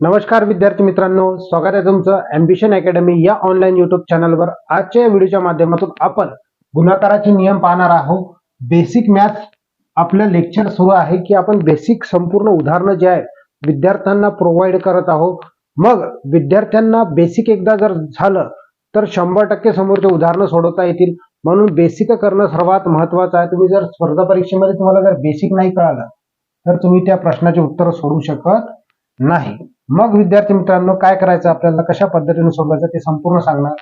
नमस्कार विद्यार्थी मित्रांनो, स्वागत आहे तुमचं ॲम्बिशन अकॅडमी या ऑनलाईन युट्यूब चॅनलवर। आजच्या या व्हिडिओच्या माध्यमातून आपण गुणाकाराचे नियम पाहणार आहोत। बेसिक मॅथ्स आपलं लेक्चर सुरू आहे की आपण बेसिक संपूर्ण उदाहरणं जे आहे विद्यार्थ्यांना प्रोव्हाइड करत आहोत। मग विद्यार्थ्यांना बेसिक एकदा जर झालं तर 100% समोरचे उदाहरणं सोडवता येतील। म्हणून बेसिक करणं सर्वात महत्त्वाचं आहे। तुम्ही जर स्पर्धा परीक्षेमध्ये तुम्हाला जर बेसिक नाही कळालं तर तुम्ही त्या प्रश्नाचे उत्तर सोडवू शकत नाही। मग विद्यार्थी मित्रांनो, काय करायचं आपल्याला, कशा पद्धतीने सोडवायचं ते संपूर्ण सांगणार।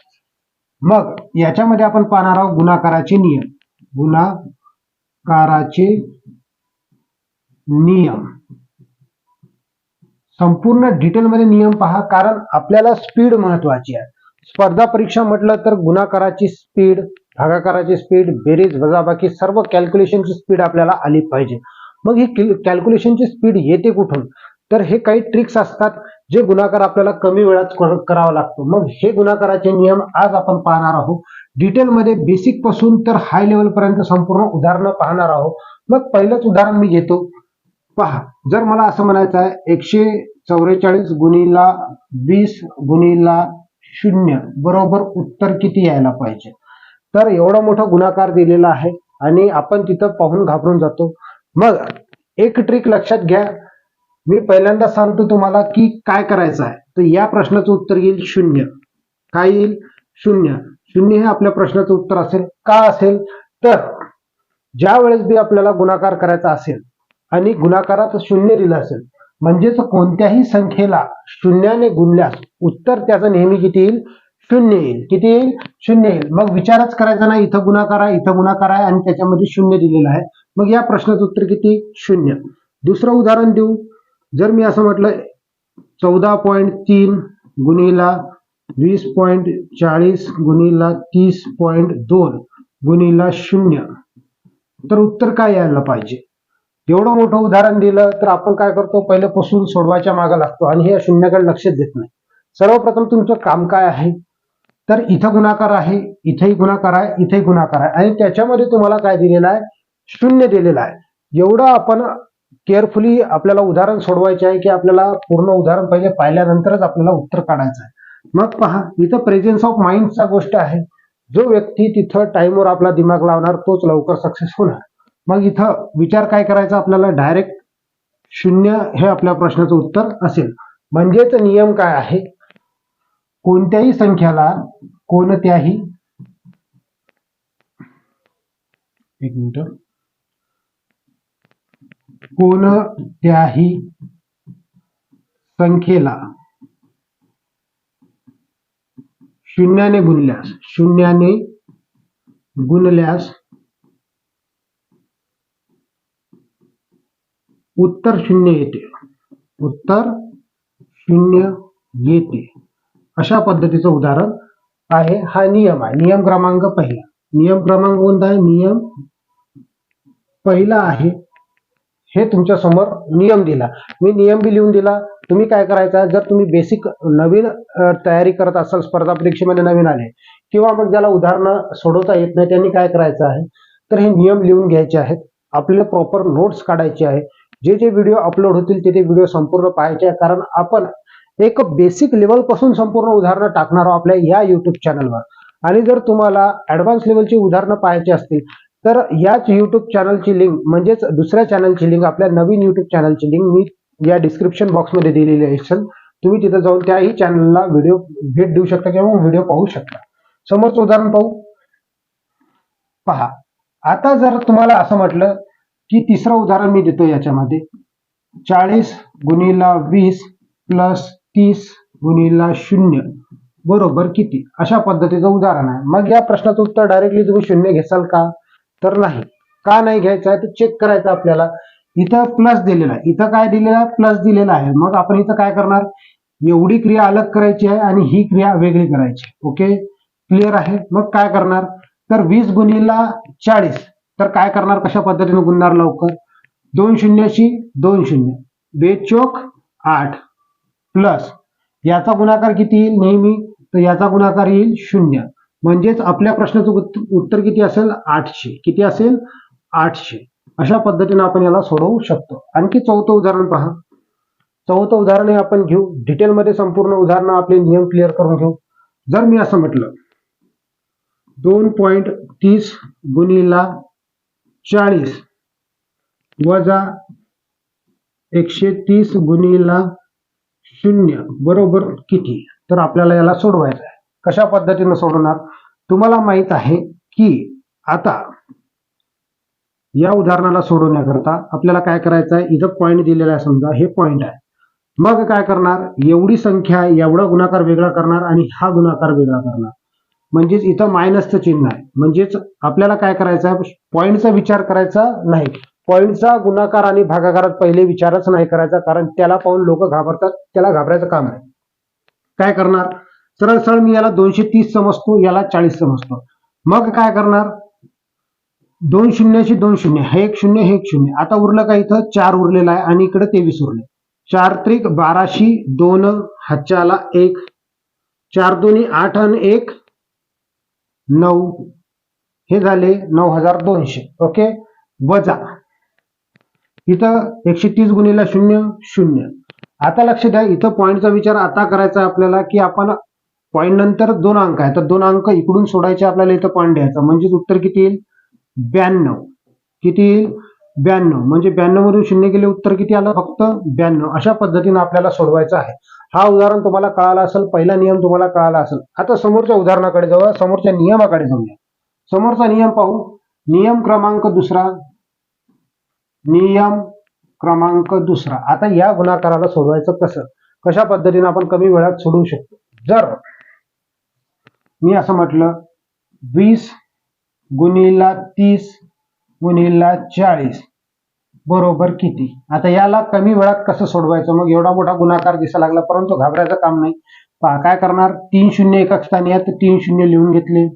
मग याच्यामध्ये आपण पाहणार आहोत गुणाकाराचे नियम। गुणाकाराचे नियम संपूर्ण डिटेलमध्ये नियम पहा, कारण आपल्याला स्पीड महत्वाची आहे। स्पर्धा परीक्षा म्हटलं तर गुणाकाराची स्पीड, भागाकाराची स्पीड, बेरीज वजाबाकी सर्व कॅल्क्युलेशनची स्पीड आपल्याला आली पाहिजे। मग ही कॅल्क्युलेशनची स्पीड येते कुठून, तर हे काही ट्रिक्स असतात जे गुणाकार आपल्याला कमी वेळात करावा लागतो। मग हे गुणाकाराचे नियम आज आपण पाहणार आहोत डिटेलमध्ये, बेसिक पासून तर हाय लेवल पर्यंत संपूर्ण उदाहरणं पाहणार आहोत। मग पहिलंच उदाहरण मी घेतो, पहा। जर मला असं म्हणायचं आहे 144 गुणिला 20 गुणिला 0 बरोबर उत्तर किती यायला पाहिजे, तर एवढा मोठा गुणाकार दिलेला आहे आणि आपण तिथं पाहून घाबरून जातो। मग एक ट्रिक लक्षात घ्या, मी पहिल्यांदा सांगतो तुम्हाला की काय करायचं आहे। तर या प्रश्नाचं उत्तर येईल 0। काय येईल? 0। 0 हे आपल्या प्रश्नाचं उत्तर असेल। का असेल? तर ज्या वेळेस बी आपल्याला गुणाकार करायचा असेल आणि गुणाकारात 0 दिलं असेल, म्हणजेच कोणत्याही संख्येला 0 ने गुणल्यास उत्तर त्याचं नेहमी किती येईल? 0 येईल। किती येईल? 0 येईल। मग विचारच करायचा नाही, इथं गुणाकार आहे, इथं गुणाकार आहे आणि त्याच्यामध्ये 0 दिलेलं आहे। मग या प्रश्नाचं उत्तर किती? 0। दुसरं उदाहरण देऊ। जर मी असं म्हटलं 14.3 गुणिला 20.40 गुणिला 30.2 गुणिला 0, तर उत्तर काय यायला पाहिजे? एवढं मोठं उदाहरण दिलं तर आपण काय करतो, पहिल्यापासून सोडवायच्या मागे लागतो आणि हे शून्याकडे लक्ष देत नाही। सर्वप्रथम तुमचं काम काय आहे, तर इथं गुणाकार आहे, इथेही गुणाकार आहे, इथेही गुणाकार आहे आणि त्याच्यामध्ये तुम्हाला काय दिलेलं आहे? 0 दिलेलं आहे। एवढं आपण केअरफुली आपल्याला उदाहरण सोडवायचे आहे की आपल्याला पूर्ण उदाहरण पहिले पाहिल्यानंतरच आपल्याला उत्तर काढायचं आहे। मग पहा, इथं प्रेझेन्स ऑफ माइंडचा गोष्ट आहे। जो व्यक्ती तिथं टाइमवर आपला दिमाग लावणार तोच लवकर सक्सेस होणार। मग इथं विचार काय करायचा आपल्याला, डायरेक्ट 0 हे आपल्या प्रश्नाचं उत्तर असेल। म्हणजेच नियम काय आहे, कोणत्याही संख्याला कोणत्याही संख्येला 0 ने गुणल्यास उत्तर 0 येते। उत्तर 0 येते, अशा पद्धतीचं उदाहरण आहे। हा नियम आहे, नियम क्रमांक पहिला। नियम क्रमांक कोणता आहे? नियम पहिला आहे। हे तुमच्या समोर नियम दिला, मी नियम बी लिहून दिला। तुम्ही काय करायचं, जर तुम्ही बेसिक नवीन तयारी करत असाल, स्पर्धा परीक्षेमध्ये नवीन आले किंवा मग ज्याला उदाहरणं सोडवता येत नाही, त्यांनी काय करायचं आहे, तर हे नियम लिहून घ्यायचे आहेत। आपल्याला प्रॉपर नोट्स काढायचे आहे। जे जे व्हिडिओ अपलोड होतील ते व्हिडिओ संपूर्ण पाहायचे आहे, कारण आपण एक बेसिक लेवल पासून संपूर्ण उदाहरणं टाकणार आहोत आपल्या या युट्यूब चॅनलवर। आणि जर तुम्हाला ऍडव्हान्स लेवलची उदाहरणं पाहायची असतील तर याच युट्यूब चॅनलची लिंक, म्हणजेच दुसऱ्या चॅनलची लिंक, आपल्या नवीन युट्यूब चॅनलची लिंक मी या डिस्क्रिप्शन बॉक्समध्ये दिलेली असेल। तुम्ही तिथे जाऊन त्याही चॅनलला व्हिडिओ भेट देऊ शकता किंवा व्हिडिओ पाहू शकता। समोरचं उदाहरण पाहू, पहा। आता जर तुम्हाला असं म्हटलं की तिसरं उदाहरण मी देतो याच्यामध्ये, 40 गुणिला 20 प्लस 30 गुणिला 0 बरोबर किती, अशा पद्धतीचं उदाहरण आहे। मग या प्रश्नाचं उत्तर डायरेक्टली तुम्ही 0 घेसाल का, तर नाही। का नाही घ्यायचं आहे, तर चेक करायचं आपल्याला। इथं प्लस दिलेला आहे, इथं काय दिलेलं आहे? प्लस दिलेला आहे। मग आपण इथं काय करणार, एवढी क्रिया अलग करायची आहे आणि ही क्रिया वेगळी करायची। ओके, क्लिअर आहे? मग काय करणार, तर 20 गुणिला 40, तर काय करणार, कशा पद्धतीने गुणणार लवकर, 2 शून्याशी 2 शून्य, 2 चोक 8 प्लस याचा गुणाकार किती येईल नेहमी, तर याचा गुणाकार येईल 0। म्हणजेच आपल्या प्रश्नाचं उत्तर किती असेल? 800। किती असेल? 800। अशा पद्धतीने आपण याला सोडवू शकतो। आणखी चौथं उदाहरण पहा, चौथं उदाहरण आपण घेऊ, डिटेलमध्ये संपूर्ण उदाहरणं आपले नियम क्लिअर करून घेऊ. जर मी असं म्हटलं 2.30 गुणिला 40 वजा 130 गुणिला 0 बरोबर किती, तर आपल्याला याला सोडवायचं आहे. कशा पद्धतीने सोडवणार, तुम्हाला माहित आहे की आता या उदाहरणाला सोडवण्याकरता आपल्याला काय करायचं आहे, इथं पॉईंट दिलेला आहे, समजा हे पॉईंट आहे. मग काय करणार, एवढी संख्या एवढा गुणाकार वेगळा करणार आणि हा गुणाकार वेगळा करणार, म्हणजेच इथं मायनसचं चिन्ह आहे. म्हणजेच आपल्याला काय करायचं आहे, पॉईंटचा विचार करायचा नाही. पॉईंटचा गुणाकार आणि भागाकारात पहिले विचारच नाही करायचा, कारण त्याला पाहून लोक घाबरतात, त्याला घाबरायचं काम आहे. काय करणार, सरळ सरळ मी याला 230 समजतो, याला 40 समजतो. मग काय करणार, 2 शून्याशी 2 शून्य, हे 1 शून्य हे 1 शून्य. आता उरलं का, इथं 4 उरलेला आहे आणि इकडे 23 उरले. 4 त्रिक 12शी 2 हातच्याला 1, 4 दोन्ही 8 आणि 1 9, हे झाले 9200. ओके, वजा इथं 130 गुणिला 0 0. आता लक्ष द्या, इथं पॉईंटचा विचार आता करायचा आपल्याला की आपण पॉईंट नंतर 2 अंक आहे, तर 2 अंक इकडून सोडायचे आपल्याला, इथं पॉईंट द्यायचा. म्हणजे उत्तर किती येईल, 92. किती येईल, 92. म्हणजे 92 मधून 0 गेले, उत्तर किती आलं, फक्त 92. अशा पद्धतीने आपल्याला सोडवायचं आहे. हा उदाहरण तुम्हाला कळाला असेल, पहिला नियम तुम्हाला कळाला असेल. आता समोरच्या उदाहरणाकडे जाऊया, समोरच्या नियमाकडे जाऊया. समोरचा नियम पाहू. नियम क्रमांक दुसरा, नियम क्रमांक दुसरा. आता या गुणाकाराला सोडवायचं कसं, कशा पद्धतीने आपण कमी वेळात सोडवू शकतो. जर मी असं म्हटलं 20 गुणिला 30 गुणिला 40 बरोबर किती, आता याला कमी वेळात कसं सोडवायचं, मग एवढा मोठा गुणाकार दिसायला लागला, परंतु घाबरायचं काम नाही. पहा काय करणार, 3 शून्य एकक स्थानी आहेत, 3 शून्य लिहून घेतले.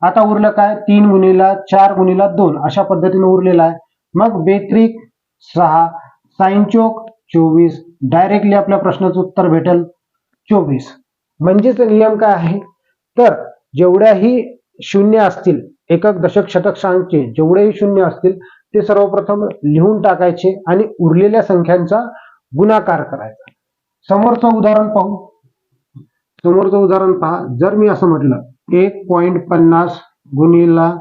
आता उरलं काय, 3 गुणिला 4 गुणिला 2 अशा पद्धतीने उरलेला आहे. मग बेत्रिक 6 साइन चौक 24, डायरेक्टली आपल्या प्रश्नाचं उत्तर भेटेल 24. म्हणजेच नियम काय आहे, तर जेवढ्याही शून्य असतील, एकक दशक शतक सांगचे जेवढेही शून्य असतील ते सर्वप्रथम लिहून टाकायचे आणि उरलेल्या संख्यांचा गुणाकार करायचा. समोरचं उदाहरण पाहू. समोरचं उदाहरण पहा. जर मी असं म्हटलं 1.50 गुणिला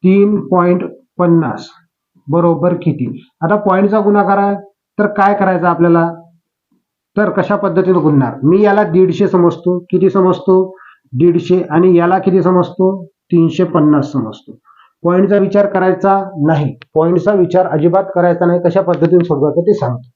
3.50 बरोबर किती, आता पॉईंटचा गुणाकार आहे, तर काय करायचं आपल्याला, तर कशा पद्धतीने गुणणार, मी याला 150 समजतो, किती समजतो 150, आणि याला किती समजतो 350 समजतो. पॉईंटचा विचार करायचा नाही, पॉईंटचा विचार अजिबात करायचा नाही. कशा पद्धतीने सोडवायचं ते सांगतो.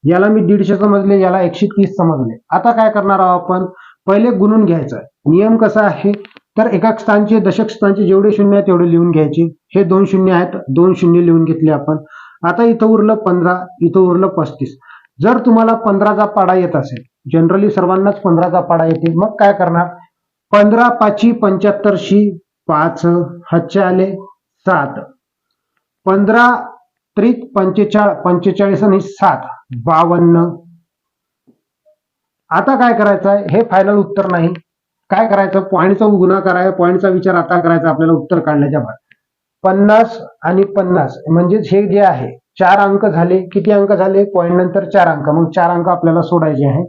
याला मी 150 समजले, याला 130 समजले. आता काय करणार आहोत आपण, पहिले गुणून घ्यायचं. नियम कसा आहे, तर एकक स्थानचे दशक स्थानचे जेवढे शून्य आहेत तेवढे लिहून घ्यायचे. हे 2 शून्य आहेत, 2 शून्य लिहून घेतले आपण. आता इथं उरलं 15, इथं उरलं 35. जर तुम्हाला 15चा पाडा येत असेल, जनरली सर्वांनाच 15चा पाडा येते, मग काय करणार, 15 5 75 5 हातचे आले 7, 15 त्रिक 45 आणि 7 52. आता काय करायचं आहे, हे फायनल उत्तर नाही. काय करायचं, पॉईंटचा गुणाकार आहे, पॉईंटचा विचार आता करायचा आपल्याला उत्तर काढण्याच्या बाद. 50 आणि 50 म्हणजेच हे जे आहे 4 अंक झाले. किती अंक झाले, पॉईंट नंतर 4 अंक, मग 4 अंक आपल्याला सोडायचे आहे.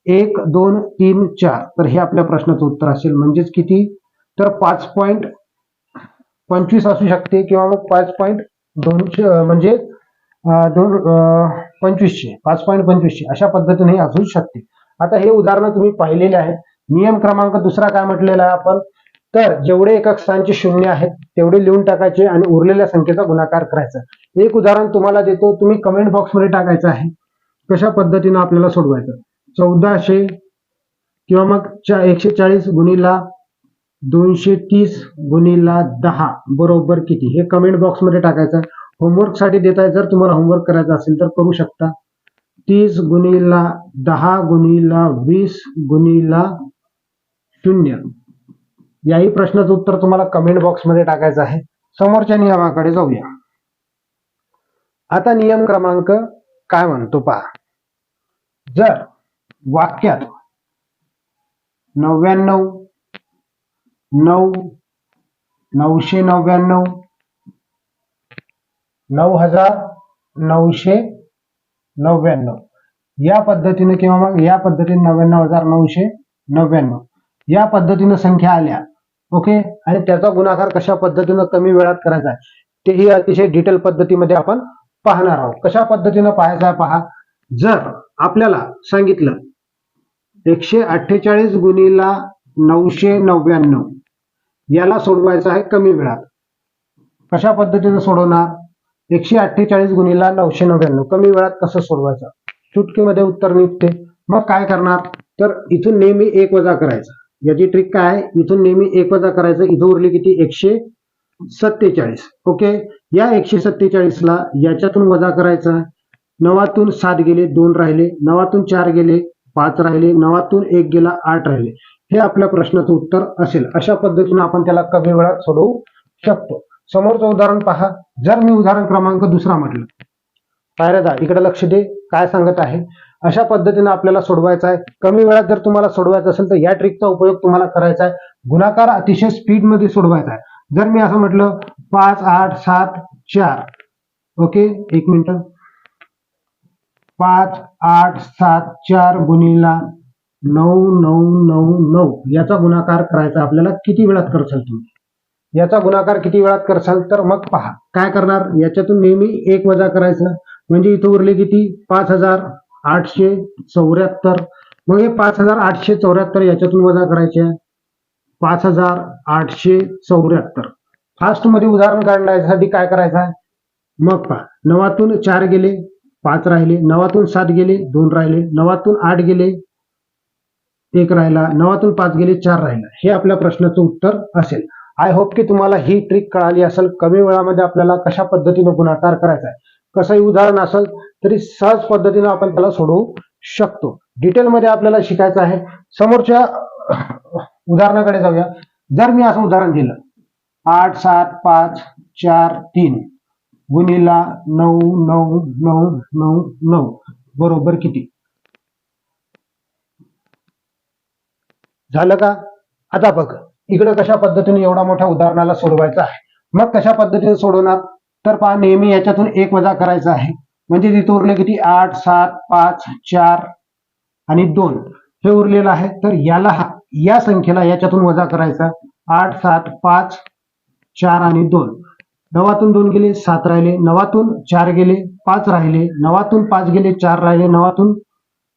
1 2 3 4, तर हे आपल्या प्रश्नाचं उत्तर असेल. म्हणजेच किती, तर 5.25 असू शकते, किंवा मग 5.2 म्हणजे 5.25 अशा पद्धतीने असू शकते. आता हे उदाहरण तुम्ही पाहिलेले आहे. नियम क्रमांक दुसरा काय म्हटलेला आहे आपण, तर जेवढे एकक स्थानचे शून्य आहेत तेवढे लिहून टाकायचे आणि उरलेल्या संख्येचा गुणाकार करायचा. एक उदाहरण तुम्हाला देतो, तुम्ही कमेंट बॉक्समध्ये टाकायचं आहे कशा पद्धतीने आपल्याला सोडवायचं. 1400 किंवा मग 140 गुणिला 230 गुणिला 10 बरोबर किती, हे कमेंट बॉक्समध्ये टाकायचं. होमवर्क साठी देत आहे, जर तुम्हाला होमवर्क करायचा असेल तर करू शकता. 30 गुणिला 10 गुणिला 20 गुणिला 0, याही प्रश्नाचं उत्तर तुम्हाला कमेंट बॉक्समध्ये टाकायचं आहे. समोरच्या नियमाकडे जाऊया. आता नियम क्रमांक काय म्हणतो पहा. जर वाक्यात 99 9 999 9999 या पद्धतीने किंवा मग या पद्धतीने 99,999 या पद्धतीने संख्या आल्या. ओके, आणि त्याचा गुणाकार कशा पद्धतीने कमी वेळात करायचा आहे तेही अतिशय डिटेल पद्धतीमध्ये आपण पाहणार आहोत. कशा पद्धतीने पाहायचं आहे पहा. जर आपल्याला सांगितलं 148 गुणिला 999 याला सोडवायचं आहे कमी वेळात, कशा पद्धतीने सोडवणार. 148 गुणिला 999 कमी वेळात कसं सोडवायचं, चुटकीमध्ये उत्तर निघते. मग काय करणार, तर इथून नेहमी 1 वजा करायचं. याची ट्रिक काय आहे, इथून नेहमी 1 वजा करायचं. इथं उरली किती, 147. ओके, या 147 ला याच्यातून वजा करायचं. 9तून 7 गेले, 2 राहिले. 9तून 4 गेले, 5 राहिले. 9तून 1 गेला, 8 राहिले. हे आपल्या प्रश्नाचं उत्तर असेल. अशा पद्धतीने आपण त्याला कमी वेळात सोडवू शकतो. समोरचं उदाहरण पहा. जर मी उदाहरण क्रमांक 2 म्हटलं, पायऱ्या इकडे लक्ष दे, काय सांगत आहे. अशा पद्धतीने आपल्याला सोडवायचा आहे. कमी वेळात जर तुम्हाला सोडवायचं असेल तर या ट्रिकचा उपयोग तुम्हाला करायचा आहे. गुणाकार अतिशय स्पीड मध्ये सोडवायचा आहे. जर मी असं म्हटलं 5 8 7 4, ओके, 1 मिनिट, 5 8 7 4 गुणिला 9999 याचा गुणाकार करायचा आपल्याला. किती वेळात करसाल तुम्ही याचा गुणाकार, किती वेळात करसाल, तर मग पहा काय करणार. याच्यातून नेहमी 1 वजा करायचं, म्हणजे इथं उरले किती, 5874. मग हे 5874 याच्यातून वजा करायचे, 5874. फास्ट मध्ये उदाहरण काढण्यासाठी काय करायचं आहे, मग पहा 9तून 4 गेले, 5 राहिले. 9तून 7 गेले, 2 राहिले. 9तून 8 गेले, 1 राहिला. 9तून 5 गेले, 4 राहिला. हे आपल्या प्रश्नाचं उत्तर असेल. आय होप की तुम्हाला ही ट्रिक कळाली असेल. कमी वेळामध्ये आपल्याला कशा पद्धतीने गुणाकार करायचा आहे, कसंही उदाहरण असेल तरी सहज पद्धतीने आपण त्याला सोडवू शकतो. डिटेलमध्ये आपल्याला शिकायचं आहे. समोरच्या उदाहरणाकडे जाऊया. जर मी असं उदाहरण दिलं 8 7 5 4 3 गुणिला 9999 बरोबर किती झालं का. आता बघ इकडे कशा पद्धतीने एवढा मोठ्या उदाहरणाला सोडवायचं आहे. मग कशा पद्धतीने सोडवणार, तर पहा नेहमी याच्यातून 1 वजा करायचं आहे. म्हणजे तिथे उरले किती, 8 7 5 4 आणि 2 हे उरलेलं आहे. तर याला या संख्येला याच्यातून वजा करायचा. 8 7 5 4 आणि 2. 9तून 2 गेले, 7 राहिले. 9तून 4 गेले, 5 राहिले. 9तून 5 गेले, 4 राहिले. 9तून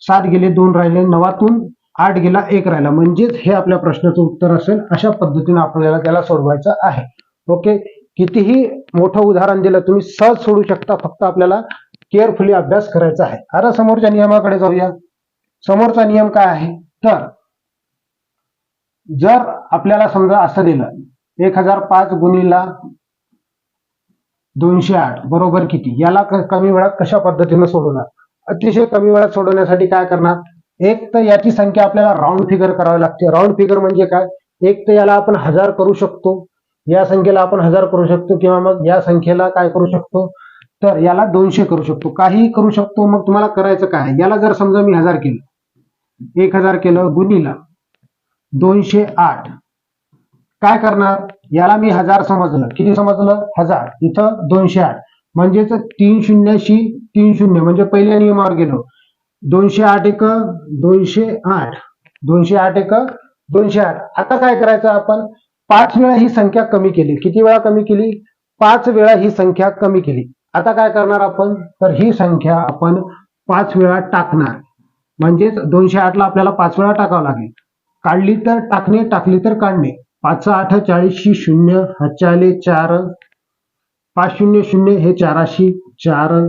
7 गेले, 2 राहिले. 9तून 8 गेला, 1 राहिला. म्हणजेच हे आपल्या प्रश्नाचं उत्तर असेल. अशा पद्धतीने आपल्याला त्याला सोडवायचं आहे. ओके, कितीही मोठं उदाहरण दिलं तुम्ही सहज सोडू शकता. फक्त आपल्याला केअरफुली अभ्यास करायचा आहे. आता समोरच्या नियमाकडे जाऊया. समोरचा नियम काय आहे, तर जर आपल्याला समजा असं दिलं 1005 गुणिला 208 बरोबर किती, याला कमी वेळात कशा पद्धतीने सोडवणार. अतिशय कमी वेळात सोडवण्यासाठी काय करणार, एक तर याची संख्या आपल्याला राऊंड फिगर करावी लागते. राऊंड फिगर म्हणजे काय, एक तर याला आपण 1000 करू शकतो, या संख्येला आपण 1000 करू शकतो, किंवा मग या संख्येला काय करू शकतो, तर याला 200 करू शकतो, काहीही करू शकतो. मग तुम्हाला करायचं काय, याला जर समजा मी 1000 केलं, 1000 केलं गुणिला 208, काय करणार, याला मी 1000 समजलं, किती समजलं 1000, इथं 208 म्हणजेच 3 शून्याशी 3 शून्य, म्हणजे पहिल्या नियमावर गेलो. 208 एक 208, 208 एक 208. आता काय करायचं, आपण 5 वेळा ही संख्या कमी केली. किती वेळा कमी केली, 5 वेळा ही संख्या कमी केली. आता काय करणार आपण, तर ही संख्या आपण 5 वेळा टाकणार. म्हणजेच 208 ला आपल्याला 5 वेळा टाकावं लागेल. काढली तर टाकणे, टाकली तर काढणे. 5 8 40 शून्य, हातचे आले 4, 5 शून्य शून्य हे 4 4,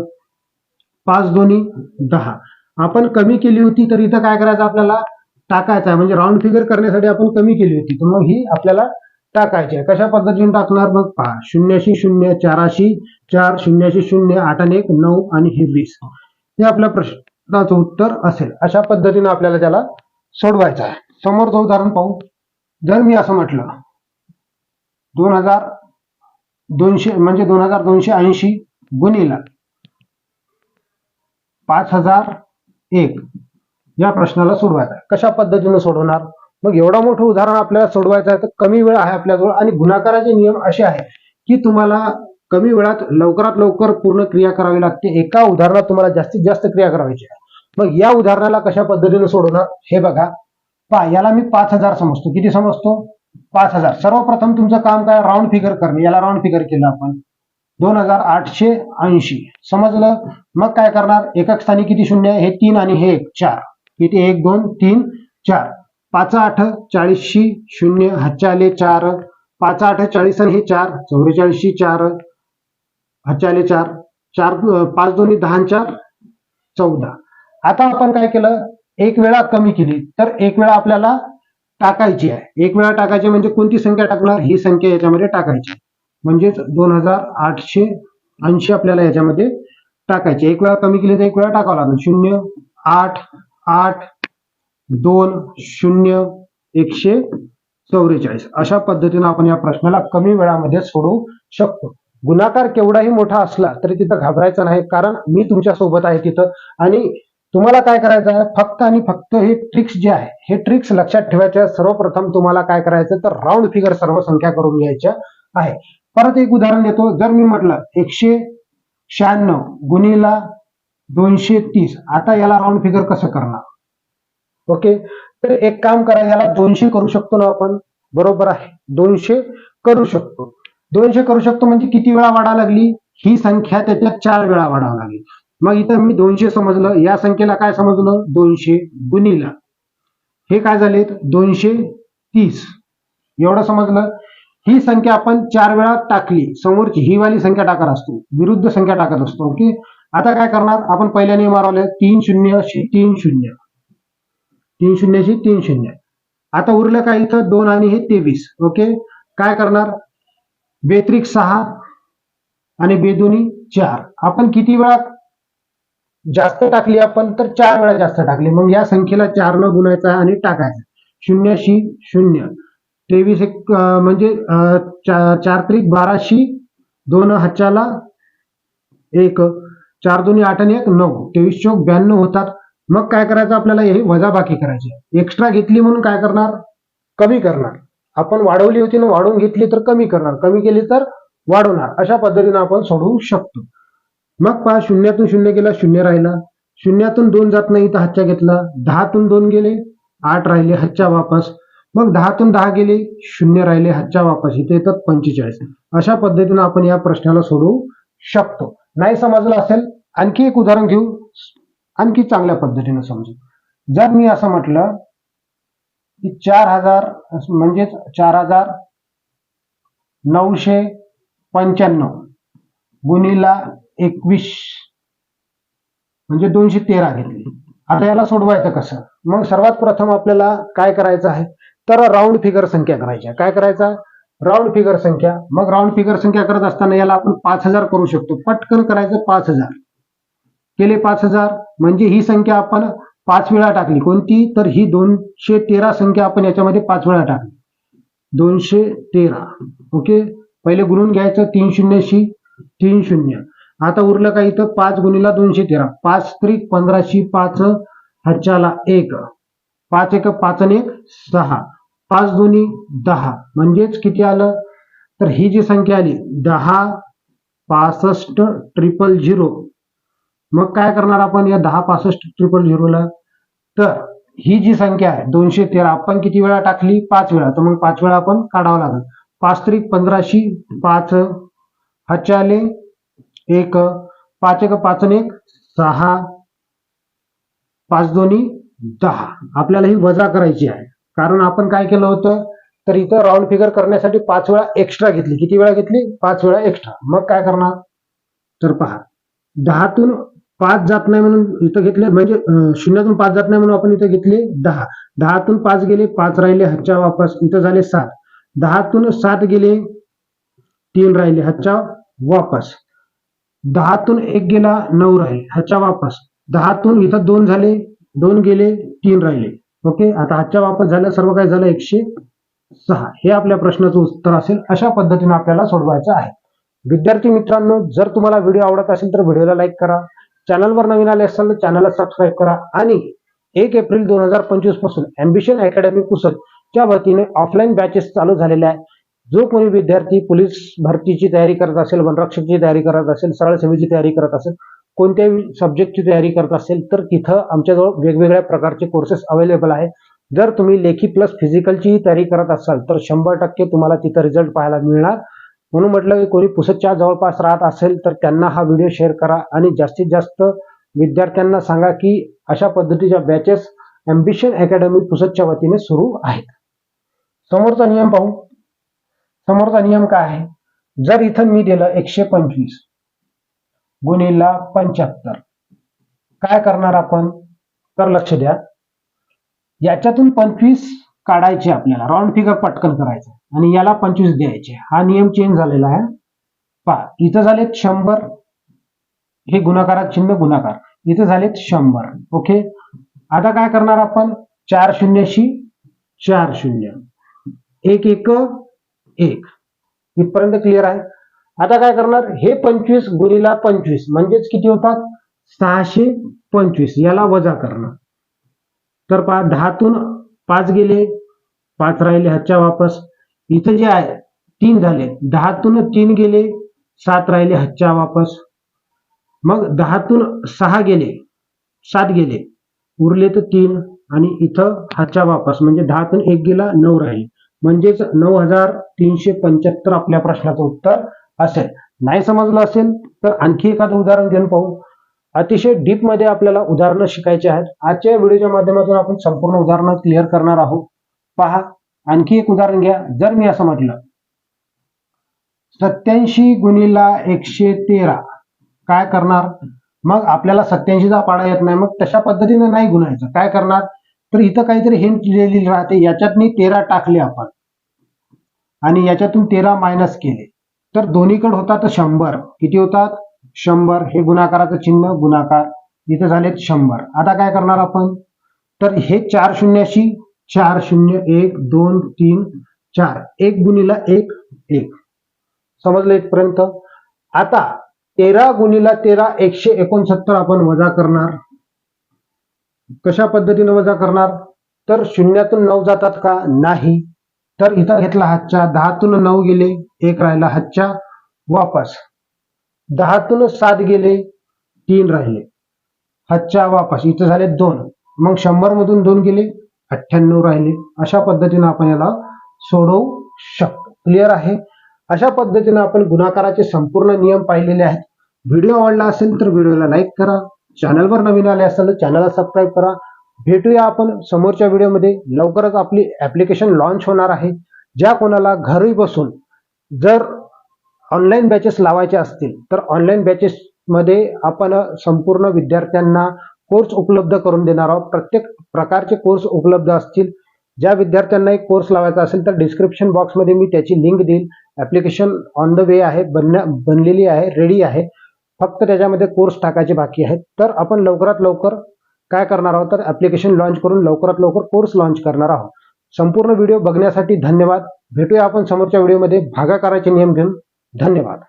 5 दोन्ही 10. आपण कमी केली होती, तर इथं काय करायचं, आपल्याला टाकायचं आहे. म्हणजे राऊंड फिगर करण्यासाठी आपण कमी केली होती, तर मग ही आपल्याला टाकायची आहे. कशा पद्धतीने टाकणार, मग पहा, शून्याशी शून्य, 4 4, शून्याशी शून्य, 8 आणि 1 9 आणि हे 20. हे आपल्या प्रश्नाचं उत्तर असेल. अशा पद्धतीने आपल्याला त्याला सोडवायचं आहे. समोरचं उदाहरण पाहू. जर मी असं म्हटलं 2200 म्हणजे 2280 गुणिला 5001 या प्रश्नाला सोडवायचा आहे. कशा पद्धतीने सोडवणार, मग एवढं मोठं उदाहरण आपल्याला सोडवायचं आहे, तर कमी वेळ आहे आपल्याजवळ, आणि गुणाकाराचे नियम असे आहे की तुम्हाला कमी वेळात लवकरात लवकर पूर्ण क्रिया करावी लागते. एका उदाहरणात तुम्हाला जास्तीत जास्त क्रिया करायची आहे. मग या उदाहरणाला कशा पद्धतीने सोडवणार हे बघा. पहा, याला मी 5,000 समजतो. किती समजतो? 5,000. सर्वप्रथम तुमचं काम काय? राऊंड फिगर करणे. याला राऊंड फिगर केलं आपण 2880. समजलं? मग काय करणार? एकक स्थानी किती शून्य आहे? हे 3 आणि हे 1, 4. किती? 1 2 3 4. 5 8 40 शून्य, हातच्या आले 4. 5 8 40 आणि हे 4, 44 4, हातच्या आले 4. 5 2 10 4 14. आता आपण काय केलं? एक वेळा कमी केली तर एक वेळा आपल्याला टाकायची आहे. एक वेळा टाकायची म्हणजे कोणती संख्या टाकणार? ही संख्या याच्यामध्ये टाकायची. म्हणजेच 2880 आपल्याला याच्यामध्ये टाकायची. एक वेळा कमी केली तर एक वेळा टाकावं लागेल. 0 8 8 2 0 144. अशा पद्धतीने आपण या प्रश्नाला कमी वेळामध्ये सोडवू शकतो. गुणाकार केवढाही मोठा असला तरी तिथं घाबरायचं नाही, कारण मी तुमच्या सोबत आहे तिथं. आणि तुम्हाला काय करायचं आहे? फक्त आणि फक्त हे ट्रिक्स जे आहे हे ट्रिक्स लक्षात ठेवायच्या. सर्वप्रथम तुम्हाला काय करायचं तर राऊंड फिगर सर्व संख्या करून घ्यायच्या आहे. परत एक उदाहरण देतो. जर मी म्हटलं 196 गुणिला 230, आता याला राऊंड फिगर कसं करणार? ओके, तर एक काम करा, याला 200 करू शकतो ना आपण? बरोबर आहे, 200 करू शकतो. 200 करू शकतो म्हणजे किती वेळा वाढावं लागली? ही संख्या त्याच्यात 4 वेळा वाढावं लागली. मग इथं मी 200 समजलं, या संख्येला काय समजलं? 200 गुणिला हे काय झाले? 230 एवढं समजलं. ही संख्या आपण 4 वेळा टाकली, समोरची ही वाली संख्या टाकत असतो, विरुद्ध संख्या टाकत असतो. ओके, आता काय करणार आपण? पहिल्या नियमावर 3 0 3 0, 3 0 3 0. आता उरलं काय इथं? 2 आणि हे 23. ओके, काय करणार? बेत्रिक 6 आणि बेदोनी 4. आपण किती वेळा जास्त टाकली? आपण तर 4 वेळा जास्त टाकली. मग या संख्येला 4 न गुणायचा आणि टाकायचा. 0 0 23 एक म्हणजे 4 त्रिक 12, 2 हातच्याला 1, 4 2 8 आणि 1 9, 23 चौक 92 होतात. मग काय करायचं? आपल्याला हे वजाबाकी करायची. एक्स्ट्रा घेतली म्हणून काय करणार? कमी करणार. आपण वाढवली होती ना, वाढवून घेतली तर कमी करणार, कमी केली तर वाढवणार. अशा पद्धतीने आपण सोडवू शकतो. मग पहा, शून्यातून 0 गेला, 0 राहिला. शून्यातून 2 जात नाही तर हातच्या घेतला. 10 तून 2 गेले, 8 राहिले, हातच्या वापस. मग 10 तून 10 गेले, 0 राहिले, हातच्या वापस. इथे येतात 45. अशा पद्धतीने आपण या प्रश्नाला सोडवू शकतो. नाही समजलं असेल आणखी एक उदाहरण घेऊ, आणखी चांगल्या पद्धतीने समजू. जर मी असं म्हटलं की 4000 म्हणजेच 4995 गुणिला 21 म्हणजे 213 घेतली. आता याला सोडवायचं कसं? मग सर्वात प्रथम आपल्याला काय करायचं आहे तर राऊंड फिगर संख्या करायच्या. काय करायचा? राऊंड फिगर संख्या. मग राऊंड फिगर संख्या करत असताना याला आपण 5000 करू शकतो. पटकन करायचं. 5000 केले. 5000 म्हणजे ही संख्या आपण 5 वेळा टाकली. कोणती? तर ही 213 संख्या आपण याच्यामध्ये 5 वेळा टाकली. 213. ओके, पहिले गुणून घ्यायचं. 3 0 3 0. आता उरलं काय इथं? 5 गुणिला 213, 5 त्रिक 15, 5 हातच्याला 1, 5 1 5 आणि 1 6, 5 दोन्ही 10. म्हणजेच किती आलं? तर ही जी संख्या आली 10 65 000. मग काय करणार आपण या 10 65 000ला? तर ही जी संख्या आहे 213 आपण किती वेळा टाकली? 5 वेळा. तर मग 5 वेळा आपण काढावं लागेल. 5 त्रिक 15, 5 हातच्या आले 1, 5 1 5 आणि 1 6, 5 दोन्ही 10. आपल्याला ही वजा करायची आहे, कारण आपण काय केलं होतं तर इथं राऊंड फिगर करण्यासाठी 5 वेळा एक्स्ट्रा घेतली. किती वेळा घेतली? 5 वेळा एक्स्ट्रा. मग काय करणार? तर पहा, 10 तून 5 जात नाही म्हणून इथं घेतले, म्हणजे 0 5 जात नाही म्हणून आपण इथं घेतले 10. 10 तून 5 गेले, 5 राहिले, हातच्या वापस. इथं झाले 7. 10 तून 7 गेले, 3 राहिले, हातच्या वापस. 10 तून 1 गेला, 9 राहिले, हातच्या वापस. 10 तून इथं 2 झाले, 2 गेले, 3 राहिले. ओके, आता हातच्या वापस झालं. सर्व काय झालं? 106. हे आपल्या प्रश्नाचं उत्तर असेल. अशा पद्धतीने आपल्याला सोडवायचं आहे. विद्यार्थी मित्रांनो, जर तुम्हाला व्हिडिओ आवडत असेल तर व्हिडिओला लाईक करा. चॅनलवर नवीन आले असाल तर चॅनलला सबस्क्राईब करा. आणि 1 एप्रिल 2025 पासून अँबिशन अकॅडमी पुसद च्या वतीने ऑफलाईन बॅचेस चालू झालेल्या आहे. जो कोणी विद्यार्थी पोलीस भरतीची तयारी करत असेल, वनरक्षकची तयारी करत असेल, सरळ सेवेची तयारी करत असेल, कोणत्याही सब्जेक्टची तयारी करत असेल तर तिथं आमच्याजवळ वेगवेगळ्या प्रकारचे कोर्सेस अवेलेबल आहे. जर तुम्ही लेखी प्लस फिजिकलची तयारी करत असाल तर 100% तुम्हाला तिथं रिझल्ट पाहायला मिळणार. म्हणून म्हटलं की कोणी पुसदच्या जवळपास राहत असेल तर त्यांना हा व्हिडिओ शेअर करा आणि जास्तीत जास्त विद्यार्थ्यांना सांगा की अशा पद्धतीच्या बॅचेस ॲम्बिशन अकॅडमी पुसदच्या वतीने सुरू आहेत. समोरचा नियम पाहू. समोरचा नियम काय आहे? जर इथं मी दिलं 125 गुणिला 75, काय करणार आपण? तर लक्ष द्या, याच्यातून 25 काढायचे आपल्याला, राऊंड फिगर पटकन करायचं आणि याला 25 द्यायचे. हा नियम चेंज झालेला आहे. पहा, इथं झालेत 100, हे गुणाकारात चिन्ह गुणाकार, इथं झालेत 100. ओके, आता काय करणार आपण? 4 शून्यशी 4 शून्य, 1 1 1, इथपर्यंत क्लिअर आहे. आता काय करणार? हे 25 गुणिला 25 म्हणजेच किती होतात? 625, याला वजा करणार. तर पहा, 10तून 5 गेले, 5 राहिले, हातच्या वापस. इथं जे आहे 3 झाले, 10तून 3 गेले, 7 राहिले, हातच्या वापस. मग 10तून 6 गेले, 7 गेले, उरले तर 3 आणि इथं हातच्या वापस, म्हणजे 10तून 1 गेला, 9 राहिले, म्हणजेच 9375 आपल्या प्रश्नाचं उत्तर असेल. नाही समजलं असेल तर आणखी एखादं उदाहरण घेऊन पाहू. अतिशय डीप मध्ये आपल्याला उदाहरणं शिकायची आहेत. आजच्या व्हिडिओच्या माध्यमातून आपण संपूर्ण उदाहरणं क्लिअर करणार आहोत. पहा, आणखी एक उदाहरण घ्या. जर मी असं म्हटलं 87 गुणिला 113, काय करणार? मग आपल्याला 87चा पाडा येत नाही, मग तशा पद्धतीने नाही गुणायचं. काय करणार? तर इथं काहीतरी हिंट दिलेली राहते, याच्यातनी 13 टाकले आपण आणि याच्यातून 13 मायनस केले तर दोन्हीकडे होतात 100. किती होतात? 100. हे गुणाकाराचं चिन्ह गुणाकार, इथे झालेत 100. आता काय करणार आपण? तर हे 4 शून्याशी 4 0, 1 2 3 4, 1 गुणिला 1 1. समजलं इथपर्यंत? आता 13 गुणिला 13 169 आपण वजा करणार. कशा पद्धतीने वजा करणार? तर शून्यातून 9 जातात का? नाही. तर इथं घेतला हातच्या, 10तून 9 गेले, 1 राहिला, हातच्या वापस. 10तून 7 गेले, 3 राहिले, हातच्या वापस, इथं झाले 2. मग 100 मधून 2 गेले, 98 राहिले. अशा पद्धतीने आपण याला सोडवू शकतो. क्लिअर आहे? अशा पद्धतीने आपण गुणाकाराचे संपूर्ण नियम पाहिलेले आहेत. व्हिडिओ आवडला असेल तर व्हिडिओला लाईक करा. चॅनलवर नवीन आले असेल तर चॅनलला सबस्क्राईब करा. भेटूया आपण समोरच्या व्हिडिओमध्ये. लवकरच आपली ऍप्लिकेशन लॉन्च होणार आहे. ज्या कोणाला घरी बसून जर ऑनलाईन बॅचेस लावायचे असतील तर ऑनलाईन बॅचेस मध्ये आपण संपूर्ण विद्यार्थ्यांना कोर्स उपलब्ध करून देणार आहोत. प्रत्येक प्रकारचे कोर्स उपलब्ध असतील. ज्या विद्यार्थ्यांना एक कोर्स लावायचा असेल तर डिस्क्रिप्शन बॉक्समध्ये मी त्याची लिंक देईल. ऍप्लिकेशन ऑन द वे आहे, बनलेली आहे, रेडी आहे. फक्त त्याच्यामध्ये कोर्स टाकायचे बाकी आहेत. तर आपण लवकरात लवकर काय करणार आहोत? तर ऍप्लिकेशन लॉन्च करून लवकरात लवकर कोर्स लॉन्च करणार आहोत. संपूर्ण व्हिडिओ बघण्यासाठी धन्यवाद. भेटूया आपण समोरच्या व्हिडिओमध्ये भागाकाराचे नियम घेऊन. धन्यवाद.